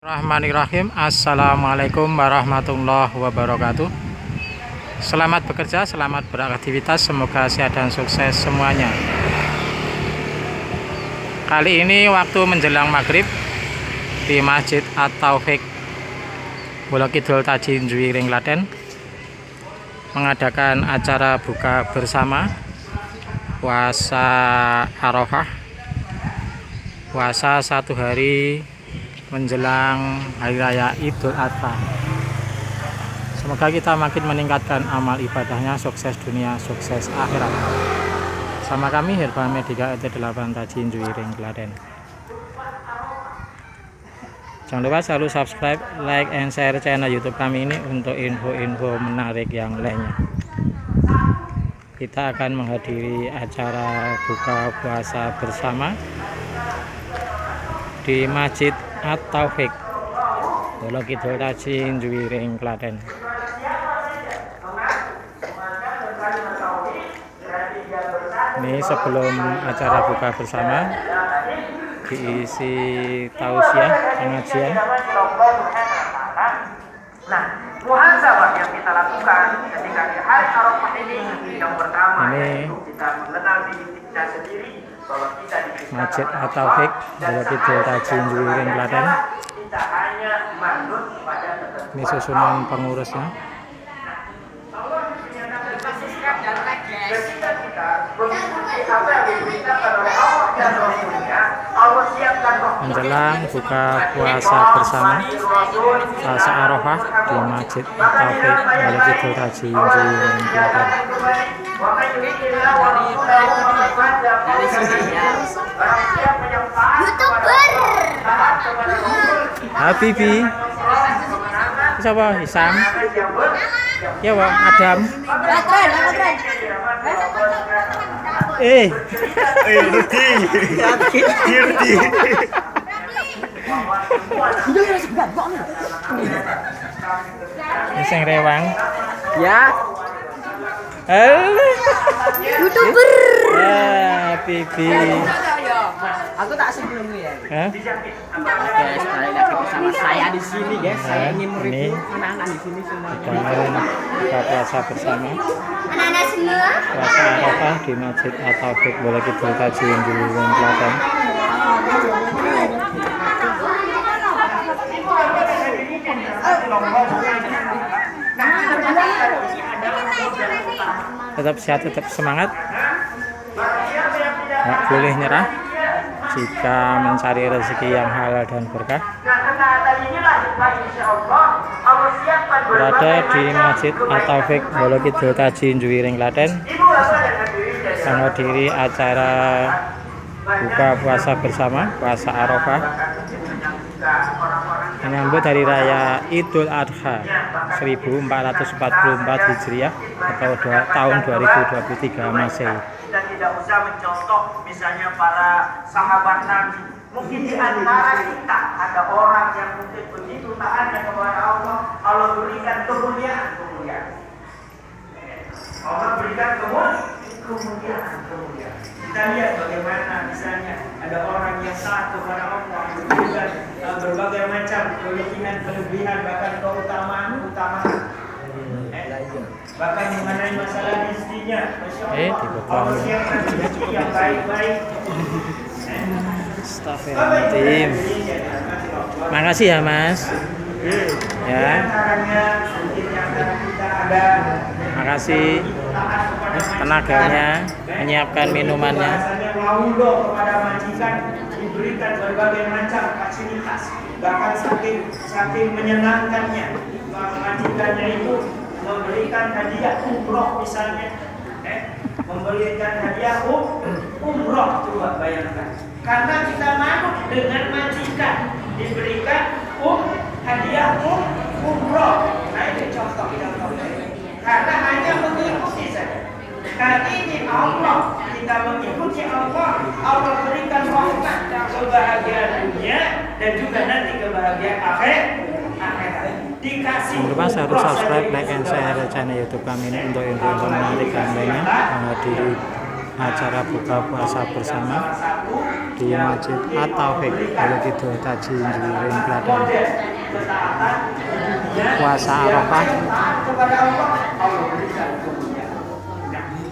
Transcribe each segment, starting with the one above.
Bismillahirrahmanirrahim. Assalamualaikum warahmatullahi wabarakatuh. Selamat bekerja, selamat beraktivitas, semoga sehat dan sukses semuanya. Kali ini waktu menjelang maghrib di Masjid At-Taufik Bolokidul Taji Njuwiring Klaten mengadakan acara buka bersama puasa Arafah, puasa 1 hari menjelang hari raya Idul Adha. Semoga kita makin meningkatkan amal ibadahnya, sukses dunia, sukses akhirat. Sama kami Herbal Medika RT8 Taji Njuwiring Klaten. Jangan lupa selalu subscribe, like, and share channel YouTube kami ini untuk info-info menarik yang lainnya. Kita akan menghadiri acara buka puasa bersama di Masjid At-Taufik Bolokidul Taji Njuwiring Klaten. Ini sebelum acara buka bersama diisi tausiah pengajian. Nah, muhasabah yang kita lakukan ketika di hari Arafah ini yang pertama yaitu kita mengenal diri kita sendiri bahwa kita diciptakan Masjid At-Taufik Bolokidul Taji Njuwiring Klaten. kita hanya manut pada Ini susunan pengurusnya. Allah menyatakan ketika kita mengikuti apa yang diberitakan oleh Allah dan Rasulnya, Allah siapkan Menjelang buka puasa bersama puasa Arafah di Masjid At-Taufik Bolokidul Taji Njuwiring Klaten. Habibi, siapa? Hisam? Ya, Wak Adam. Rudi. Ini sing rewang. Ya, YouTuber. Habibi. aku tak sebelumnya ya. Hah? Guys, balik lagi bersama saya di sini, guys. Saya ingin Ini mereview anak-anak di sini semua. hidangan buka puasa bersama Anak-anak semua. puasa Arafah di Masjid At-Taufik Bolokidul Taji Njuwiring Klaten. Tetap sehat, tetap semangat, nggak boleh nyerah jika mencari rezeki yang halal dan berkah. Berada di Masjid At-Taufik Bolokidul Taji Njuwiring Klaten menghadiri acara buka puasa bersama puasa Arafah menyambut hari raya Idul Adha 1444 Hijriah atau tahun 2023 Masehi. Dan tidak usah mencontoh misalnya para sahabat Nabi. Mungkin di antara kita ada orang yang mungkin begitu taatnya kepada Allah, Allah berikan kemuliaan. Allah berikan kemuliaan. Kita lihat bagaimana misalnya ada orang yang taat kepada Allah, diberikan berbagai macam kelebihan, bahkan keutamaan. Bahkan mengenai masalah rezekinya, Masya Allah, Allah siapkan rezeki yang baik-baik. Astagfirullahaladzim. Makasih ya, Mas. Ya. Makasih tenaganya, menyiapkan minumannya. Maudo kepada majikan diberikan berbagai macam fasilitas, bahkan saking menyenangkannya majikannya itu memberikan hadiah umroh misalnya, memberikan hadiah umroh. Coba bayangkan, karena kita manut dengan majikan diberikan hadiah umroh. Nah ini contoh karena hanya mengikuti saja. Kali ini Allah, kita mengikuti Allah, Allah berikan rahmat, kebahagiaan dunia dan juga nanti kebahagiaan akhirat. Jangan lupa harus subscribe, like, and share channel YouTube kami ini untuk info menarik dan lainnya menghadiri acara buka puasa bersama di Masjid At-Taufik Bulukido Taji Juring Klaten. Puasa Arafah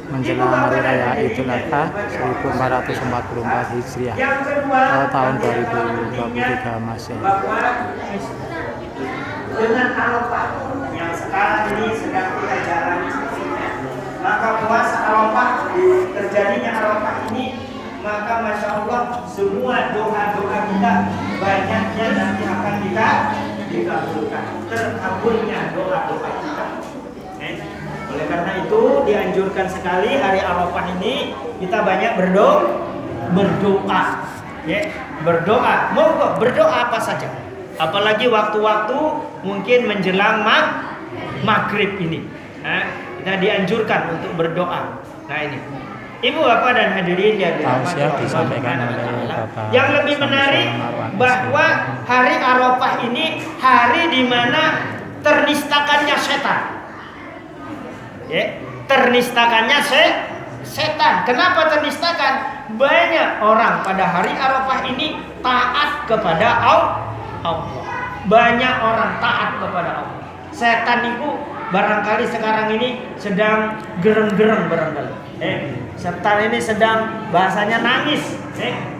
menjelang Hari Raya Idul Adha 1444 Hijriah atau tahun 2023 Masehi. Dengan Arafah yang sekarang ini sedang kita jalani, maka puasa Arafah, terjadinya Arafah ini, maka Masya Allah semua doa-doa kita banyaknya nanti akan dikabulkan, terkabulnya doa-doa kita. Oleh karena itu dianjurkan sekali hari Arafah ini kita banyak berdoa, ya, berdoa. Mau berdoa apa saja, apalagi waktu-waktu mungkin menjelang maghrib ini, kita dianjurkan untuk berdoa. Nah ini, Ibu Bapak dan hadirin yang dirahmati disampaikan oleh Bapak. Yang lebih menarik bahwa hari Arafah ini hari di mana ternistakannya setan. Ya, ternistakannya setan. Kenapa ternistakan? Banyak orang pada hari Arafah ini taat kepada Allah. Banyak orang taat kepada Allah. Setan itu barangkali sekarang ini sedang gereng-gereng barangkali. Setan ini sedang bahasanya nangis.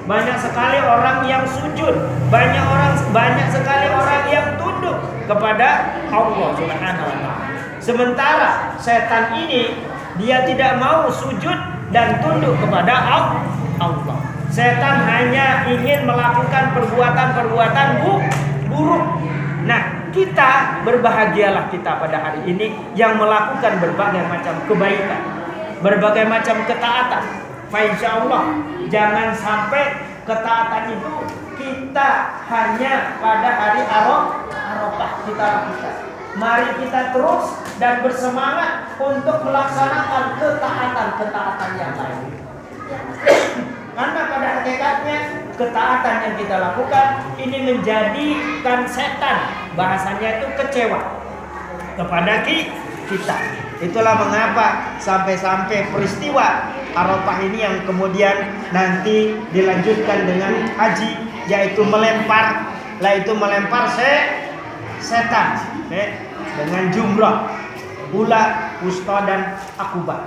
Banyak sekali orang yang sujud, banyak sekali orang yang tunduk kepada Allah Subhanahu wa taala. Sementara setan ini dia tidak mau sujud dan tunduk kepada Allah. Setan hanya ingin melakukan perbuatan-perbuatan buruk. Nah, kita berbahagialah kita pada hari ini yang melakukan berbagai macam kebaikan, berbagai macam ketaatan. Insya Allah jangan sampai ketaatan itu kita hanya pada hari Arafah kita lakukan. Mari kita terus dan bersemangat untuk melaksanakan ketaatan yang lain. Karena pada hakikatnya ketaatan yang kita lakukan ini menjadikan setan, bahasanya itu kecewa kepada kita. Itulah mengapa sampai-sampai peristiwa Arafah ini yang kemudian nanti dilanjutkan dengan haji, yaitu melempar setan dengan jumrah, ula, wusta dan akubah.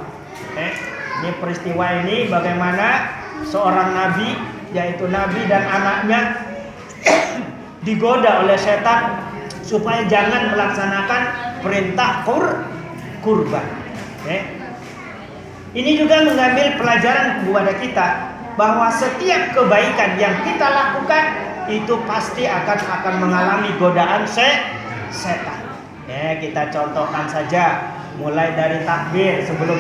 Ini peristiwa ini bagaimana seorang nabi, yaitu nabi dan anaknya digoda oleh setan supaya jangan melaksanakan perintah kurban. Ini juga mengambil pelajaran kepada kita bahwa setiap kebaikan yang kita lakukan itu pasti akan mengalami godaan setan. Kita contohkan saja mulai dari takbir, sebelum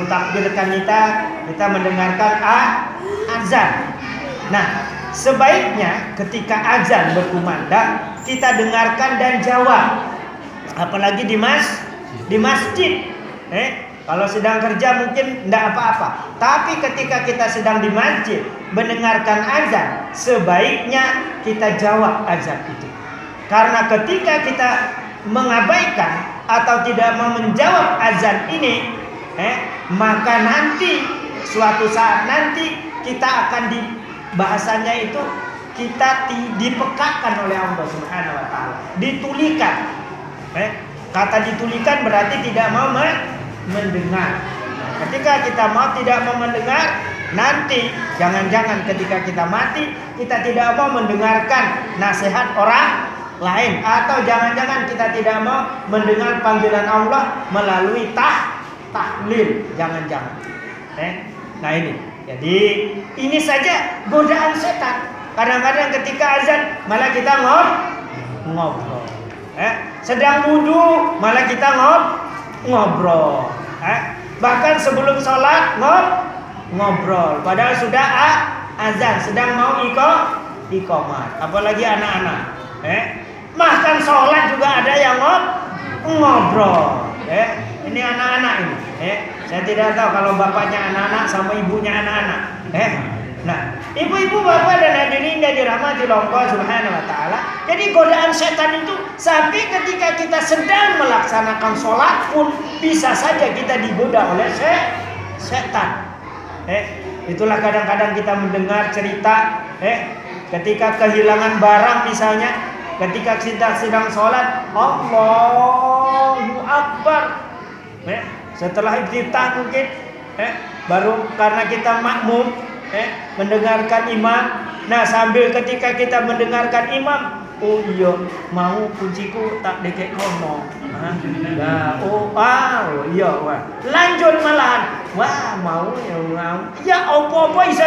takbir kan kita mendengarkan azan. Nah, sebaiknya ketika azan berkumandang kita dengarkan dan jawab. Apalagi di masjid. Kalau sedang kerja mungkin tidak apa-apa. Tapi ketika kita sedang di masjid mendengarkan azan, sebaiknya kita jawab azan itu. Karena ketika kita mengabaikan atau tidak mau menjawab azan ini, maka nanti suatu saat nanti kita akan bahasanya itu kita dipekakan oleh Allah Subhanahu wa taala, ditulikan. Kata ditulikan berarti tidak mau mendengar. Nah, ketika kita tidak mau mendengar, nanti jangan-jangan ketika kita mati kita tidak mau mendengarkan nasihat orang lain, atau jangan-jangan kita tidak mau mendengar panggilan Allah melalui tahlil, jangan-jangan. Nah ini, jadi ini saja godaan setan. Kadang-kadang ketika azan malah kita ngobrol. Sedang wudu malah kita ngobrol. Bahkan sebelum sholat ngobrol. Padahal sudah azan, sedang mau iqamah. Apalagi anak-anak. Bahkan sholat juga ada yang ngobrol. Ini anak-anak ini. Saya tidak tahu kalau bapaknya anak-anak sama ibunya anak-anak. Nah, ibu-ibu, bapak dan hadirin yang dirahmati Allah Subhanahu wa taala. Jadi godaan setan itu sampai ketika kita sedang melaksanakan sholat pun bisa saja kita digoda oleh setan. Itulah kadang-kadang kita mendengar cerita ketika kehilangan barang misalnya, ketika kita sedang sholat, Allahu Akbar. Setelah iftitah mungkin baru karena kita makmum mendengarkan imam. Nah, sambil ketika kita mendengarkan imam, oh iya, mau kunciku tak dekek kono. Nah, oh iya, wah. Lanjut malahan. Wah, mau. Ya apa-apa bisa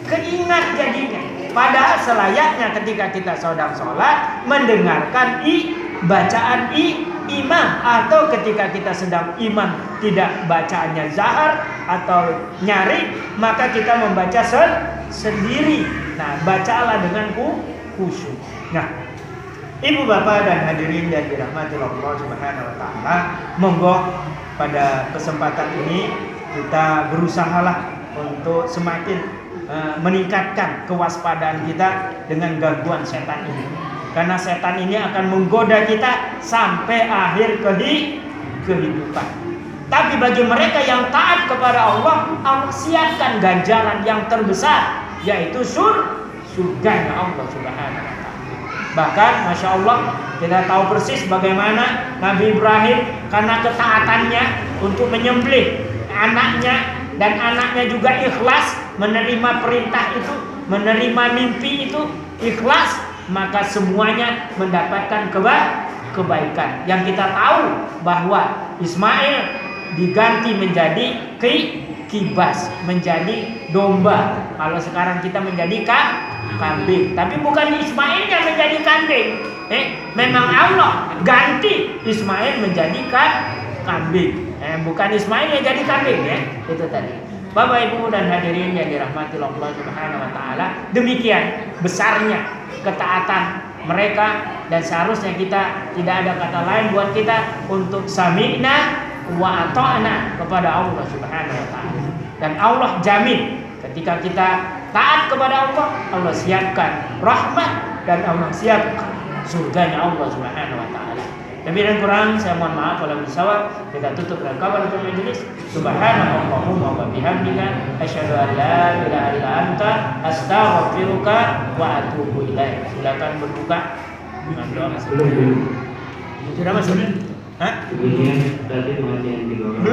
keingat jadinya. Padahal selayaknya ketika kita sedang sholat mendengarkan bacaan imam, atau ketika kita sedang imam tidak bacaannya zahar atau nyari, maka kita membaca sendiri. Nah, bacalah dengan khusyuk. Nah, ibu bapak dan hadirin yang dirahmati Allah Subhanahu wa taala, monggo pada kesempatan ini kita berusahalah untuk semakin meningkatkan kewaspadaan kita dengan gangguan setan ini. Karena setan ini akan menggoda kita sampai akhir kehidupan. Tapi bagi mereka yang taat kepada Allah, Allah siapkan ganjaran yang terbesar, yaitu surganya Allah Subhanahu wa taala. Bahkan Masya Allah, kita tahu persis bagaimana Nabi Ibrahim karena ketaatannya untuk menyembelih anaknya, dan anaknya juga ikhlas menerima perintah itu, menerima mimpi itu, ikhlas, maka semuanya mendapatkan kebaikan. Yang kita tahu bahwa Ismail diganti menjadi kibas, menjadi domba. Kalau sekarang kita menjadi kambing. Tapi bukan Ismail yang menjadi kambing. Memang Allah ganti Ismail menjadi kambing. Bukan Ismail yang jadi kambing, itu tadi. Bapak Ibu dan hadirin yang dirahmati Allah Subhanahu wa taala, demikian besarnya ketaatan mereka, dan seharusnya kita tidak ada kata lain buat kita untuk sami'na wa ata'na kepada Allah Subhanahu wa taala. Dan Allah jamin ketika kita taat kepada Allah, Allah siapkan rahmat dan Allah siapkan surganya Allah Subhanahu wa taala. Lebih dan kurang saya mohon maaf kalau bersawab. Kita tutup dengan kafaratul majelis. Subhanallahumma wa bihamdika asyhadu an la ilaha illa anta astaghfiruka wa atubu ilaik. Silakan berbuka dengan doa masing-masing. Sudah masuk? Hah? Kemudian tadi pengajian di bawah.